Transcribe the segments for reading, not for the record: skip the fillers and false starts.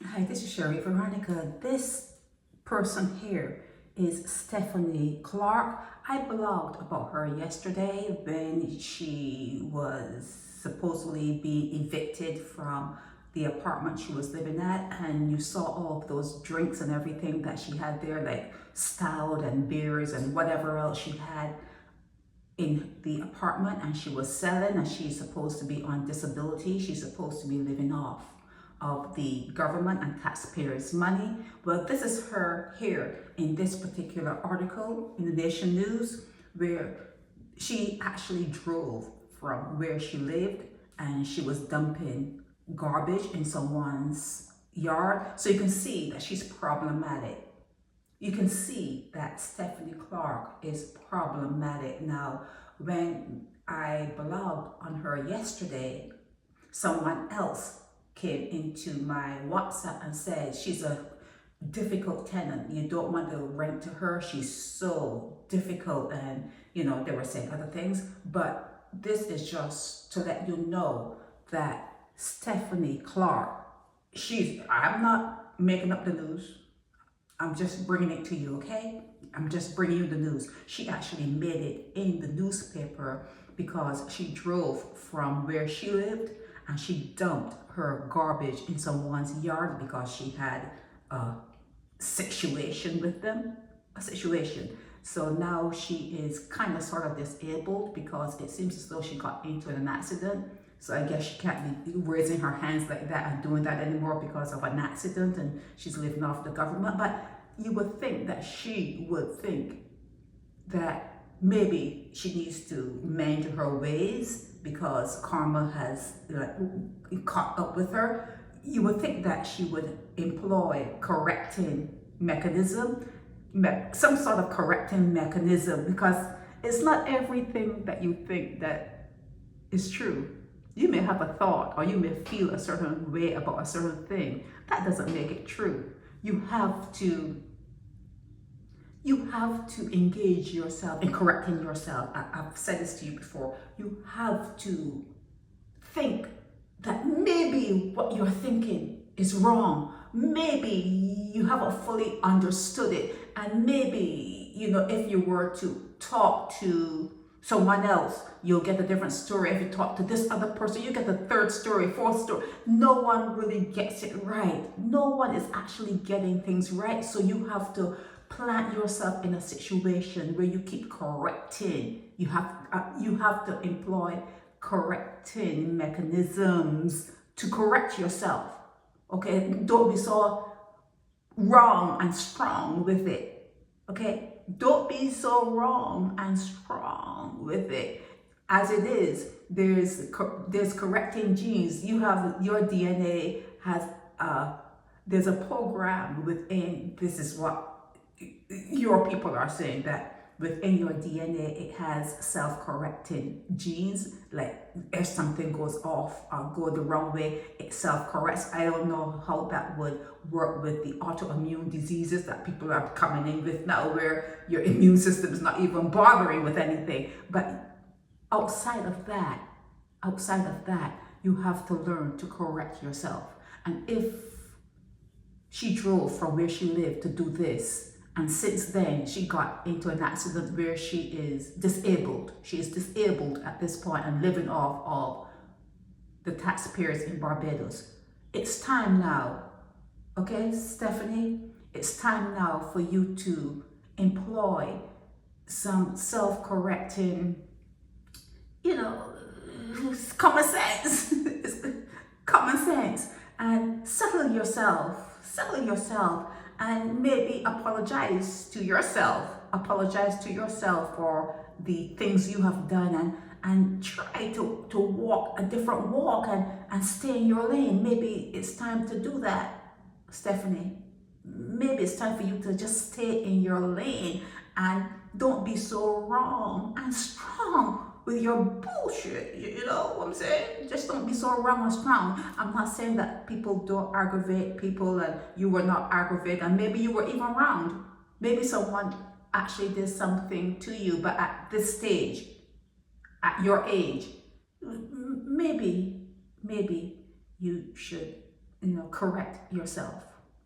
Hi, this is Sherry. Veronica, this person here is Stephanie Clarke. I blogged about her yesterday when she was supposedly being evicted from the apartment she was living at, and you saw all of those drinks and everything that she had there, like stout and beers and whatever else she had in the apartment, and she was selling, and she's supposed to be on disability. She's supposed to be living off of the government and taxpayers' money. Well, this is her here in this particular article in the Nation News, where she actually drove from where she lived and she was dumping garbage in someone's yard. So you can see that she's problematic. You can see that Stephanie Clarke is problematic. Now, when I blogged on her yesterday, someone else came into my WhatsApp and said she's a difficult tenant. You don't want to rent to her. She's so difficult. And, they were saying other things. But this is just to let you know that Stephanie Clarke, I'm not making up the news. I'm just bringing it to you, okay? I'm just bringing you the news. She actually made it in the newspaper because she drove from where she lived and she dumped her garbage in someone's yard because she had a situation with them, a situation. So now she is kind of sort of disabled because it seems as though she got into an accident. So I guess she can't be raising her hands like that and doing that anymore because of an accident, and she's living off the government. But you would think that she would think that maybe she needs to mend her ways because karma has caught up with her. You would think that she would employ correcting mechanism, some sort of correcting mechanism, because it's not everything that you think that is true. You may have a thought or you may feel a certain way about a certain thing. That doesn't make it true. You have to engage yourself in correcting yourself. I've said this to you before. You have to think that maybe what you're thinking is wrong. Maybe you haven't fully understood it. And maybe, if you were to talk to someone else, you'll get a different story. If you talk to this other person, you get the third story, fourth story. No one really gets it right. No one is actually getting things right. So you have to plant yourself in a situation where you keep correcting. You have to employ correcting mechanisms to correct yourself. Okay, don't be so wrong and strong with it. Okay, don't be so wrong and strong with it. As it is, there's correcting genes. You have your DNA has there's a program within. This is what your people are saying, that within your DNA it has self-correcting genes. Like if something goes off or go the wrong way, it self-corrects. I don't know how that would work with the autoimmune diseases that people are coming in with now, where your immune system is not even bothering with anything. But outside of that, you have to learn to correct yourself. And if she drove from where she lived to do this, and since then, she got into an accident where she is disabled. She is disabled at this point and living off of the taxpayers in Barbados. It's time now, okay, Stephanie? It's time now for you to employ some self-correcting, common sense. Common sense. And settle yourself, and maybe apologize to yourself for the things you have done, and try to walk a different walk and stay in your lane. Maybe it's time to do that, Stephanie. Maybe it's time for you to just stay in your lane and don't be so wrong and strong with your bullshit. You know what I'm saying? Just don't be so wrong and strong. I'm not saying that people don't aggravate people and you were not aggravated, and maybe you were even wronged. Maybe someone actually did something to you, but at this stage, at your age, maybe you should correct yourself.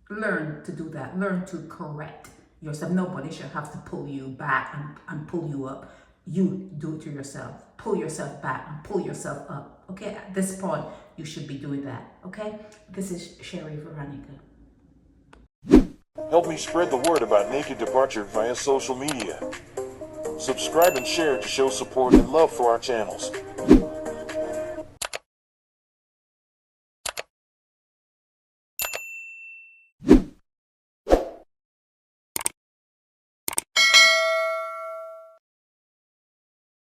Learn to do that. Learn to correct yourself. Nobody should have to pull you back and pull you up. You do it to yourself. Pull yourself back and pull yourself up. Okay, at this point, you should be doing that. Okay, this is Sherry Veronica. Help me spread the word about Naked Departure via social media. Subscribe and share to show support and love for our channels.